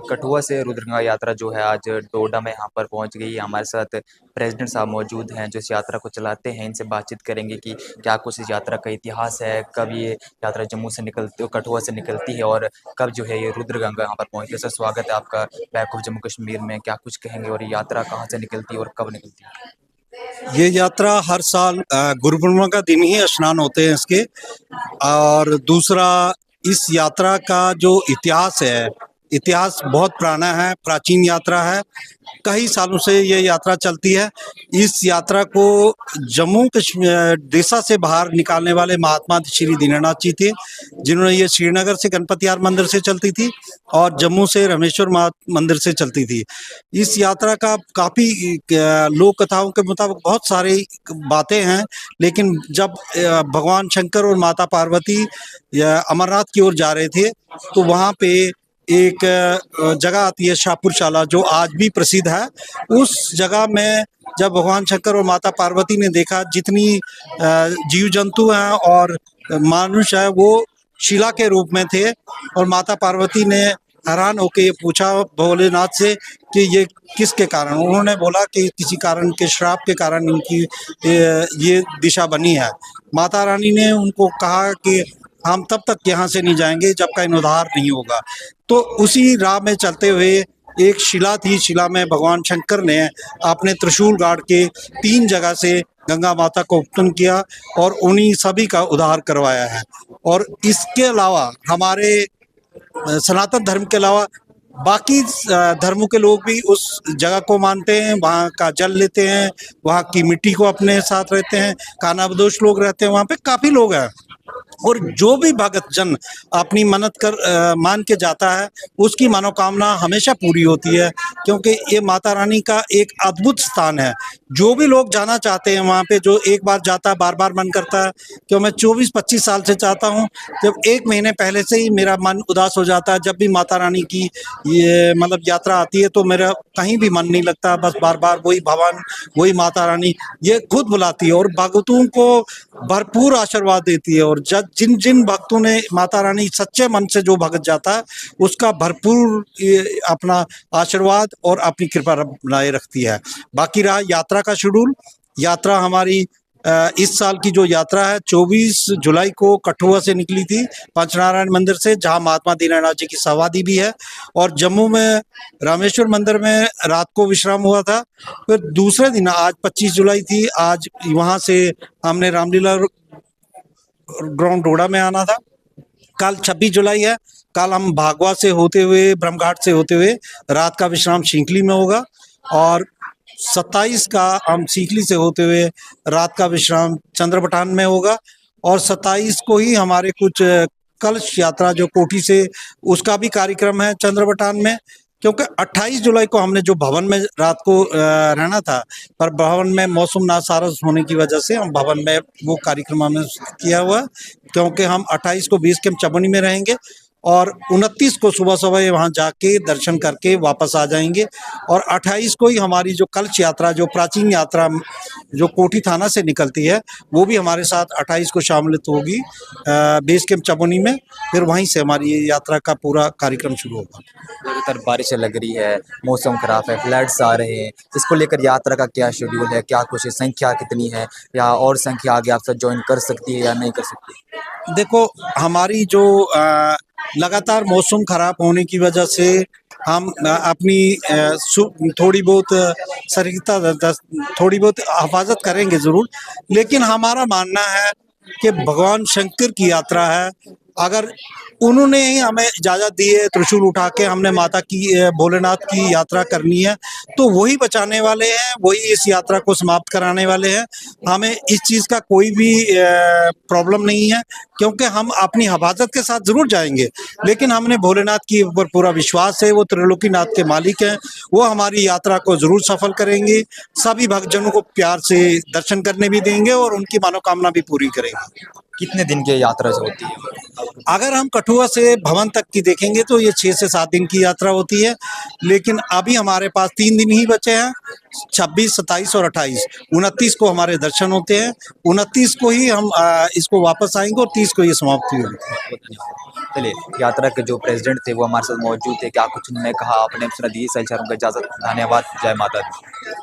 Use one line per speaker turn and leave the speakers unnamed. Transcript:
कठुआ से रुद्रगंगा यात्रा जो है आज डोडा में यहाँ पर पहुँच गई है। हमारे साथ प्रेसिडेंट साहब मौजूद हैं जो इस यात्रा को चलाते हैं। इनसे बातचीत करेंगे कि क्या कुछ इस यात्रा का इतिहास है, कब ये यात्रा जम्मू से निकलती कठुआ से निकलती है और कब जो है ये रुद्रगंगा यहाँ पर पहुँचती है। सर स्वागत है आपका बैक ऑफ जम्मू कश्मीर में। क्या कुछ कहेंगे और ये यात्रा कहाँ से निकलती है और कब निकलती है?
ये यात्रा हर साल गुरु पूर्णिमा का दिन ही स्नान होते हैं इसके। और दूसरा, इस यात्रा का जो इतिहास है, इतिहास बहुत पुराना है, प्राचीन यात्रा है। कई सालों से ये यात्रा चलती है। इस यात्रा को जम्मू कश्मीर देशा से बाहर निकालने वाले महात्मा श्री दीनानाथ जी थे, जिन्होंने ये श्रीनगर से गणपति यार मंदिर से चलती थी और जम्मू से रामेश्वर मंदिर से चलती थी। इस यात्रा का काफ़ी लोक कथाओं के मुताबिक बहुत सारी बातें हैं, लेकिन जब भगवान शंकर और माता पार्वती अमरनाथ की ओर जा रहे थे तो वहाँ पे एक जगह आती है शाहपुरशाला, जो आज भी प्रसिद्ध है। उस जगह में जब भगवान शंकर और माता पार्वती ने देखा जितनी जीव जंतु हैं और मनुष्य है वो शिला के रूप में थे, और माता पार्वती ने हैरान होकर ये पूछा भोलेनाथ से कि ये किसके कारण। उन्होंने बोला कि किसी कारण के श्राप के कारण इनकी ये दिशा बनी है। माता रानी ने उनको कहा कि हम तब तक यहाँ से नहीं जाएंगे जब का इनोद्धार नहीं होगा। तो उसी राह में चलते हुए एक शिला थी, शिला में भगवान शंकर ने अपने त्रिशूल गाड़ के 3 जगह से गंगा माता को उत्पन्न किया और उन्हीं सभी का उद्धार करवाया है। और इसके अलावा हमारे सनातन धर्म के अलावा बाकी धर्मों के लोग भी उस जगह को मानते हैं, वहाँ का जल लेते हैं, वहाँ की मिट्टी को अपने साथ रहते हैं। कानाबदोश लोग रहते हैं वहाँ पे, काफ़ी लोग हैं। और जो भी भगत जन अपनी मन्नत मान के जाता है उसकी मनोकामना हमेशा पूरी होती है, क्योंकि ये माता रानी का एक अद्भुत स्थान है। जो भी लोग जाना चाहते हैं वहाँ पे, जो एक बार जाता है बार बार मन करता है। क्यों मैं 24-25 साल से चाहता हूँ, जब 1 महीने पहले से ही मेरा मन उदास हो जाता है। जब भी माता रानी की ये यात्रा आती है तो मेरा कहीं भी मन नहीं लगता, बस बार बार वही भवन, वही माता रानी ये खुद बुलाती है और भक्तों को भरपूर आशीर्वाद देती है। और जिन जिन भक्तों ने माता रानी सच्चे मन से जो भगत जाता है उसका भरपूर अपना आशीर्वाद और अपनी कृपा बनाए रखती है। बाकी रहा यात्रा का शेड्यूल। यात्रा हमारी इस साल की जो यात्रा है 24 जुलाई को कठुआ से निकली थी, पंचनारायण मंदिर से, जहां महात्मा दीनानाथ जी की समाधि भी है। और जम्मू में रामेश्वर मंदिर में रात को विश्राम हुआ था। फिर दूसरे दिन आज 25 जुलाई थी, आज वहां से हमने रामलीला ग्राउंड डोडा में आना था। कल 26 जुलाई है, कल हम भागवा से होते हुए, ब्रह्मघाट से होते हुए रात का विश्राम सींखली में होगा। और 27 का हम सीखली से होते हुए रात का विश्राम चंद्रपठान में होगा। और 27 को ही हमारे कुछ कलश यात्रा जो कोठी से, उसका भी कार्यक्रम है चंद्रपठान में। क्योंकि 28 जुलाई को हमने जो भवन में रात को रहना था, पर भवन में मौसम नासारस होने की वजह से हम भवन में वो कार्यक्रम हमने किया हुआ, क्योंकि हम 28 को बेस कैंप चमोनी में रहेंगे और 29 को सुबह सुबह वहाँ जाके दर्शन करके वापस आ जाएंगे। और 28 को ही हमारी जो कलश यात्रा, जो प्राचीन यात्रा जो कोठी थाना से निकलती है, वो भी हमारे साथ 28 को शामिलित होगी बेस कैंप चमोनी में। फिर वहीं से हमारी ये यात्रा का पूरा कार्यक्रम शुरू होगा।
लगातार बारिशें लग रही है, मौसम खराब है, फ्लड्स आ रहे हैं, इसको लेकर यात्रा का क्या शेड्यूल है, क्या कुछ संख्या कितनी है, या और संख्या आगे आप सब ज्वाइन कर सकती है या नहीं कर सकती?
देखो, हमारी जो लगातार मौसम खराब होने की वजह से हम अपनी थोड़ी बहुत सतर्कता, थोड़ी बहुत हिफाजत करेंगे ज़रूर। लेकिन हमारा मानना है कि भगवान शंकर की यात्रा है, अगर उन्होंने ही हमें इजाज़त दी है, त्रिशूल उठा के हमने माता की भोलेनाथ की यात्रा करनी है, तो वही बचाने वाले हैं, वही इस यात्रा को समाप्त कराने वाले हैं। हमें इस चीज़ का कोई भी प्रॉब्लम नहीं है, क्योंकि हम अपनी हिफाजत के साथ ज़रूर जाएंगे। लेकिन हमने भोलेनाथ की ऊपर पूरा विश्वास है, वो त्रिलोकीनाथ के मालिक हैं, वो हमारी यात्रा को ज़रूर सफल करेंगे। सभी भक्तजनों को प्यार से दर्शन करने भी देंगे और उनकी मनोकामना भी पूरी करेंगे।
कितने दिन की यात्रा जो होती है?
अगर हम कठुआ से भवन तक की देखेंगे तो ये 6 से 7 दिन की यात्रा होती है, लेकिन अभी हमारे पास 3 दिन ही बचे हैं, 26, 27 और 28। 29 को हमारे दर्शन होते हैं, 29 को ही हम इसको वापस आएंगे और 30 को ये समाप्ति होगी।
चलिए, यात्रा के जो प्रेसिडेंट थे वो हमारे साथ मौजूद थे, क्या कुछ उन्होंने कहा आपने सुना दी, सही को इजाज़त, धन्यवाद, जय माता दी।